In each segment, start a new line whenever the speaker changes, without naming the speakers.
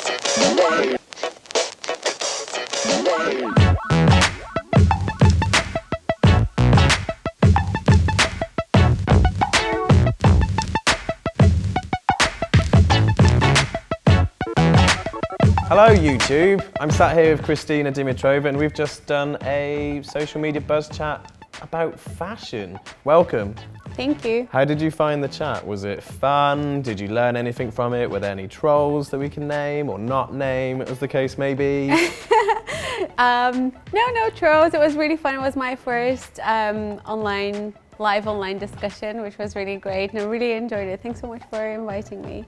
Hello YouTube, I'm sat here with Kristina Dimitrova and we've just done a social media buzz chat about fashion. Welcome.
Thank you.
How did you find the chat? Was it fun? Did you learn anything from it? Were there any trolls that we can name or not name, as the case may be?
No trolls. It was really fun. It was my first live online discussion, which was really great, and I really enjoyed it. Thanks so much for inviting me.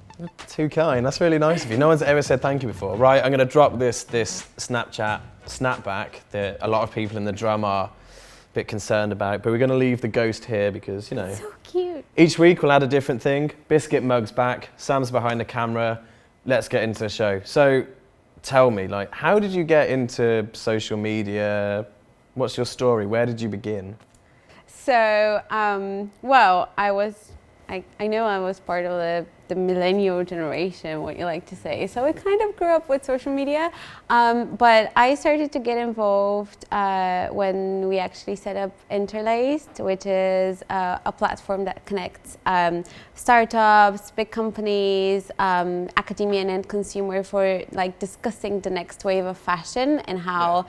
Too kind. That's really nice of you. No one's ever said thank you before. Right, I'm going to drop this Snapchat snapback that a lot of people in the drum are a bit concerned about, but we're going to leave the ghost here because, you know.
So cute.
Each week we'll add a different thing. Biscuit mug's back. Sam's behind the camera. Let's get into the show. So, tell me, like, how did you get into social media? What's your story? Where did you begin?
So, well, I know I was part of the millennial generation, what you like to say. So I kind of grew up with social media, but I started to get involved when we actually set up Interlaced, which is a platform that connects startups, big companies, academia and end consumer for like discussing the next wave of fashion and how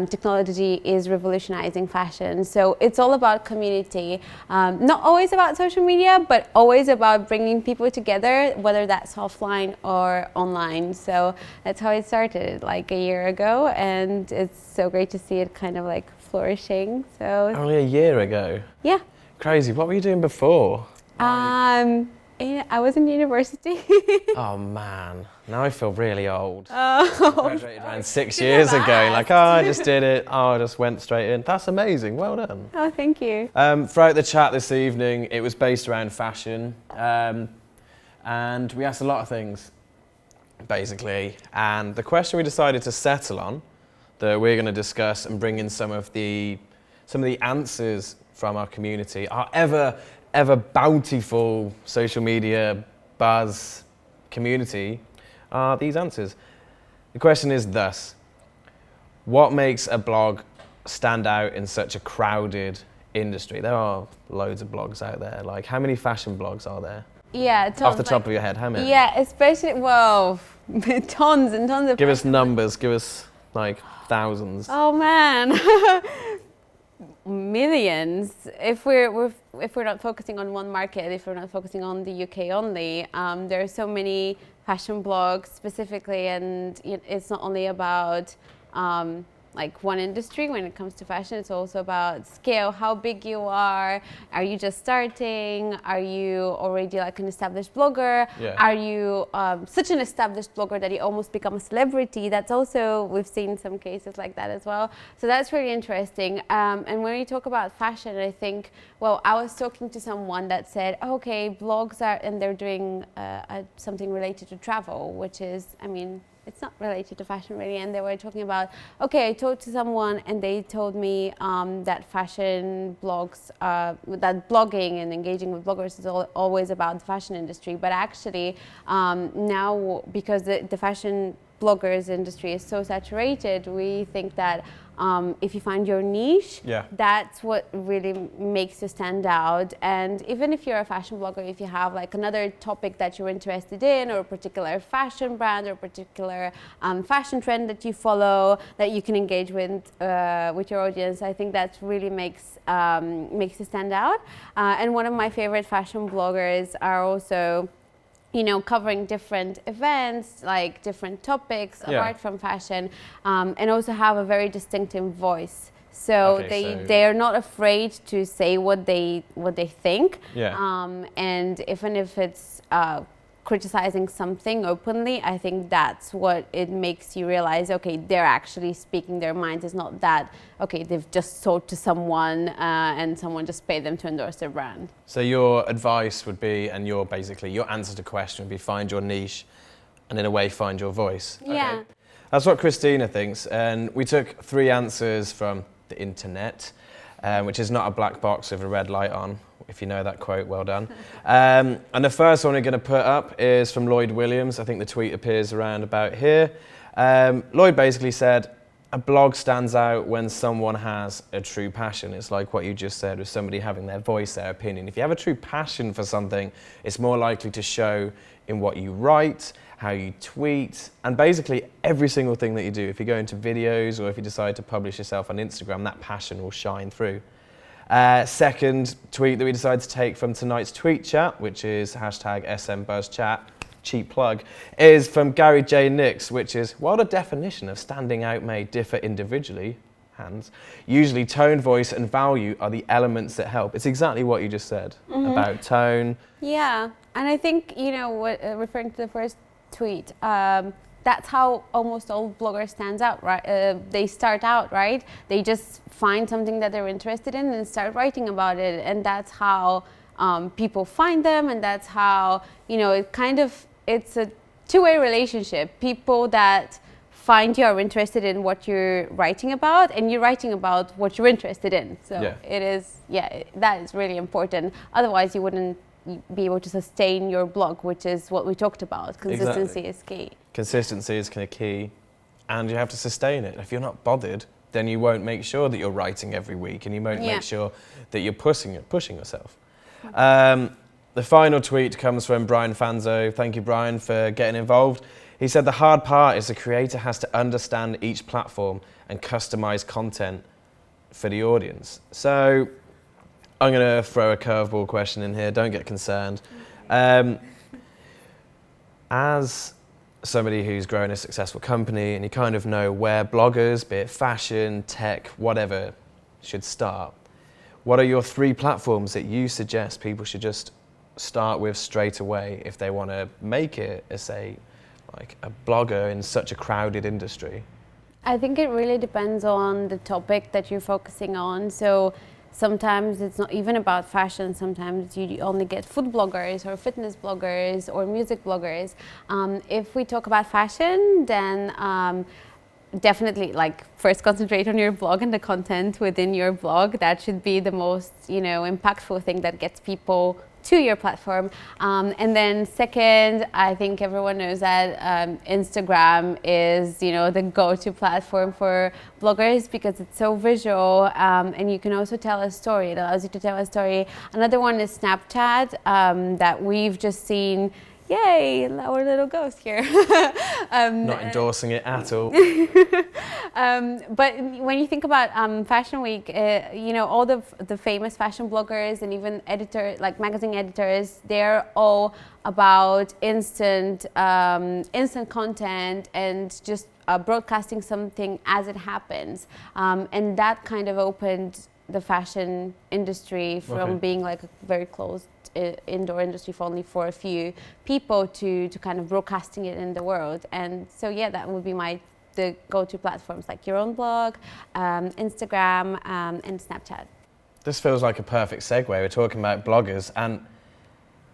technology is revolutionizing fashion. So it's all about community, not always about social media, but always about bringing people together, whether that's offline or online. So that's how it started like a year ago, and it's so great to see it kind of like flourishing. So
only a year ago?
Yeah.
Crazy. What were you doing before?
I was in university.
Oh man, now I feel really old.
Oh,
I graduated around 6 years ago. Like, oh, I just did it. Oh, I just went straight in. That's amazing. Well done.
Oh, thank you.
Throughout the chat this evening, it was based around fashion. And we asked a lot of things, basically. And the question we decided to settle on, that we're going to discuss and bring in some of the answers from our community, our ever bountiful social media buzz community, are these answers. The question is thus: what makes a blog stand out in such a crowded industry? There are loads of blogs out there. Like, how many fashion blogs are there?
Yeah,
off the top of your head, how many?
Yeah, especially, well, tons and tons of.
Give us numbers. Give us like thousands.
Oh man, millions. If we're not focusing on one market, if we're not focusing on the UK only, there are so many fashion blogs specifically, and it's not only about like one industry when it comes to fashion. It's also about scale, how big you are you just starting, are you already like an established blogger, are you such an established blogger that you almost become a celebrity. That's also, we've seen some cases like that as well, so that's really interesting. And when we talk about fashion, I think, well, I was talking to someone that said, okay, blogs are, and they're doing something related to travel, which is, I mean, it's not related to fashion really, and they were talking about, okay, I talked to someone and they told me that fashion blogs, that blogging and engaging with bloggers is always about the fashion industry, but actually now, because the fashion bloggers industry is so saturated, we think that if you find your niche, that's what really makes you stand out. And even if you're a fashion blogger, if you have like another topic that you're interested in, or a particular fashion brand, or a particular fashion trend that you follow, that you can engage with your audience, I think that really makes you stand out. And one of my favorite fashion bloggers are also, you know, covering different events, like different topics apart from fashion, and also have a very distinctive voice. So they are not afraid to say what they think. And even if it's criticizing something openly, I think that's what it makes you realize, okay, they're actually speaking their minds. It's not that, okay, they've just sold to someone and someone just paid them to endorse their brand.
So your advice would be, and your basically your answer to the question would be, find your niche and in a way find your voice.
Yeah.
Okay. That's what Kristina thinks, and we took 3 answers from the internet. which is not a black box with a red light on. If you know that quote, well done. And the first one we're going to put up is from Lloyd Williams. I think the tweet appears around about here. Lloyd basically said, a blog stands out when someone has a true passion. It's like what you just said with somebody having their voice, their opinion. If you have a true passion for something, it's more likely to show in what you write, how you tweet, and basically every single thing that you do. If you go into videos or if you decide to publish yourself on Instagram, that passion will shine through. Second tweet that we decided to take from tonight's tweet chat, which is hashtag SMBuzzChat, cheap plug, is from Gary J. Nix, which is, while the definition of standing out may differ individually, usually tone, voice and value are the elements that help. It's exactly what you just said about tone.
Yeah, and I think, you know, referring to the first tweet, that's how almost all bloggers stands out, right? They start out, right? They just find something that they're interested in and start writing about it, and that's how people find them, and that's how, you know, it's a two-way relationship. People that find you are interested in what you're writing about, and you're writing about what you're interested in. So that is really important. Otherwise, you wouldn't be able to sustain your blog, which is what we talked about. Consistency is key. Consistency
is kind of key, and you have to sustain it. If you're not bothered, then you won't make sure that you're writing every week, and you won't make sure that you're pushing yourself. The final tweet comes from Brian Fanzo. Thank you, Brian, for getting involved. He said the hard part is the creator has to understand each platform and customize content for the audience. So I'm going to throw a curveball question in here. Don't get concerned. As somebody who's grown a successful company and you kind of know where bloggers, be it fashion, tech, whatever, should start, what are your 3 platforms that you suggest people should just start with straight away if they want to make it as a blogger in such a crowded industry?
I think it really depends on the topic that you're focusing on. So sometimes it's not even about fashion. Sometimes you only get food bloggers or fitness bloggers or music bloggers. If we talk about fashion, then definitely, first concentrate on your blog and the content within your blog. That should be the most, impactful thing that gets people to your platform. And then second, I think everyone knows that Instagram is, the go-to platform for bloggers because it's so visual, and you can also tell a story. It allows you to tell a story. Another one is Snapchat, that we've just seen. Yay, our little ghost here.
Not endorsing it at all.
But when you think about Fashion Week, all the famous fashion bloggers and even editors, like magazine editors, they're all about instant content and just broadcasting something as it happens. And that kind of opened the fashion industry from being like a very closed indoor industry for only for a few people to kind of broadcasting it in the world. And so that would be the go-to platforms, like your own blog, Instagram, and Snapchat.
This feels like a perfect segue. We're talking about bloggers, and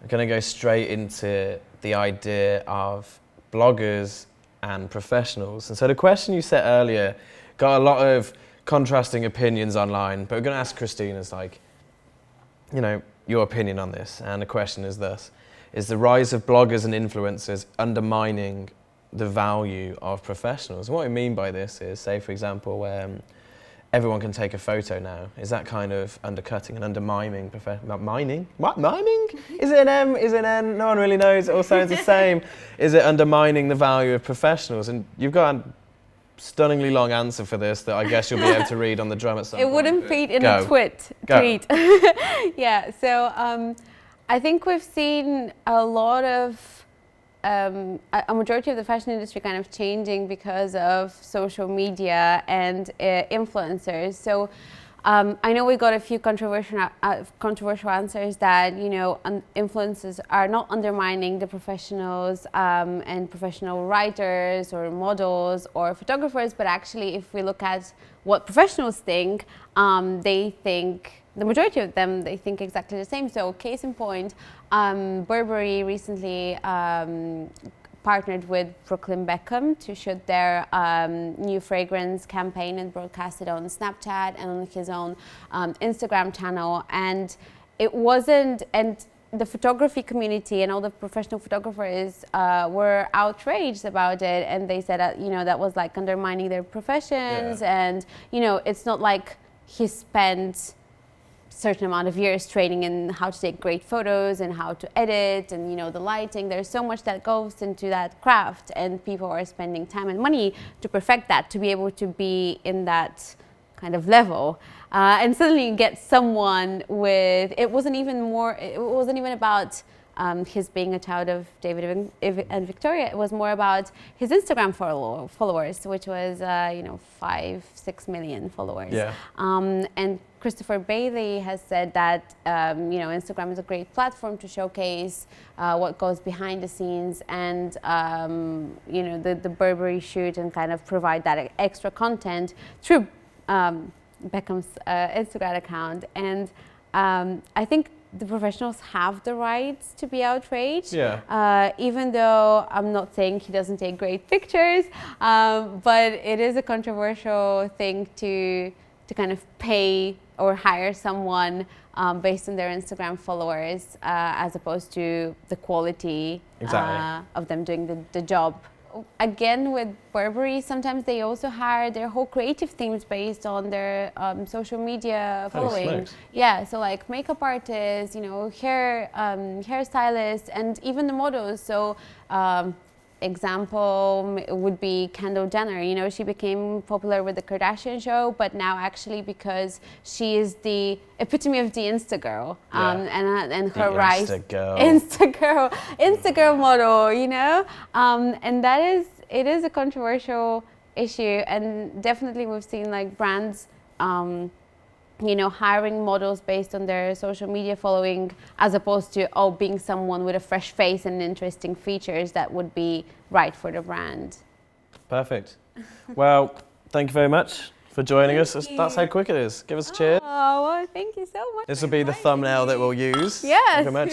I'm going to go straight into the idea of bloggers and professionals. And so the question you set earlier got a lot of contrasting opinions online, but we're going to ask Kristina's, your opinion on this. And the question is this: is the rise of bloggers and influencers undermining the value of professionals? And what I mean by this is, say for example, everyone can take a photo now. Is that kind of undercutting and undermining mining? What? Miming? Is it an M? Is it an N? No one really knows. It all sounds the same. Is it undermining the value of professionals? And you've got a stunningly long answer for this that I guess you'll be able to read on the drum at some point.
It wouldn't fit in a tweet. So I think we've seen a lot of a majority of the fashion industry kind of changing because of social media and influencers. So I know we got a few controversial answers that influencers are not undermining the professionals and professional writers or models or photographers, but actually, if we look at what professionals think, they think. The majority of them, they think exactly the same. So case in point, Burberry recently partnered with Brooklyn Beckham to shoot their new fragrance campaign and broadcast it on Snapchat and on his own Instagram channel. And it wasn't, and the photography community and all the professional photographers were outraged about it, and they said that, you know, that was like undermining their professions. And, you know, it's not like he spent certain amount of years training in how to take great photos and how to edit and, you know, the lighting. There's so much that goes into that craft, and people are spending time and money to perfect that, to be able to be in that kind of level. And suddenly you get someone with, it wasn't even about his being a child of David and Victoria. It was more about his Instagram followers, which was, 5-6 million followers.
Yeah.
And Christopher Bailey has said that, Instagram is a great platform to showcase what goes behind the scenes and, the Burberry shoot, and kind of provide that extra content through Beckham's Instagram account. And I think the professionals have the right to be outraged, even though I'm not saying he doesn't take great pictures, but it is a controversial thing to kind of pay or hire someone based on their Instagram followers, as opposed to the quality of them doing the job. Again, with Burberry, sometimes they also hire their whole creative teams based on their social media following. Yeah, so like makeup artists, hairstylists, and even the models. So example would be Kendall Jenner. She became popular with the Kardashian show, but now actually because she is the epitome of the Insta girl, and her rise, Insta girl model, and it is a controversial issue, and definitely we've seen like brands hiring models based on their social media following, as opposed to being someone with a fresh face and interesting features that would be right for the brand.
Perfect. Well, thank you very much for joining us. That's how quick it is. Give us a cheer.
Oh, well, thank you so much.
This will be the thumbnail that we'll use.
Yes.
Thank you very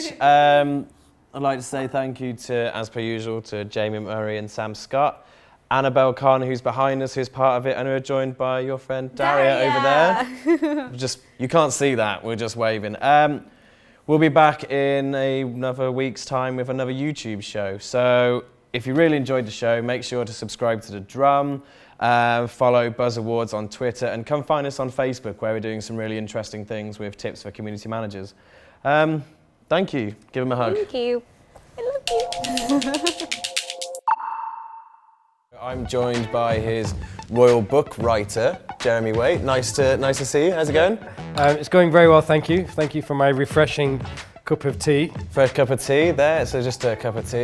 much. I'd like to say thank you to, as per usual, to Jamie Murray and Sam Scott. Annabelle Khan, who's behind us, who's part of it, and we're joined by your friend Daria over there. You can't see that, we're just waving. We'll be back in another week's time with another YouTube show. So if you really enjoyed the show, make sure to subscribe to The Drum, follow Buzz Awards on Twitter, and come find us on Facebook, where we're doing some really interesting things with tips for community managers. Thank you. Give them a hug.
Thank you. I love you.
I'm joined by his royal book writer, Jeremy Waite. Nice to see you. How's it going?
It's going very well, thank you. Thank you for my refreshing cup of tea.
Fresh cup of tea there. So just a cup of tea.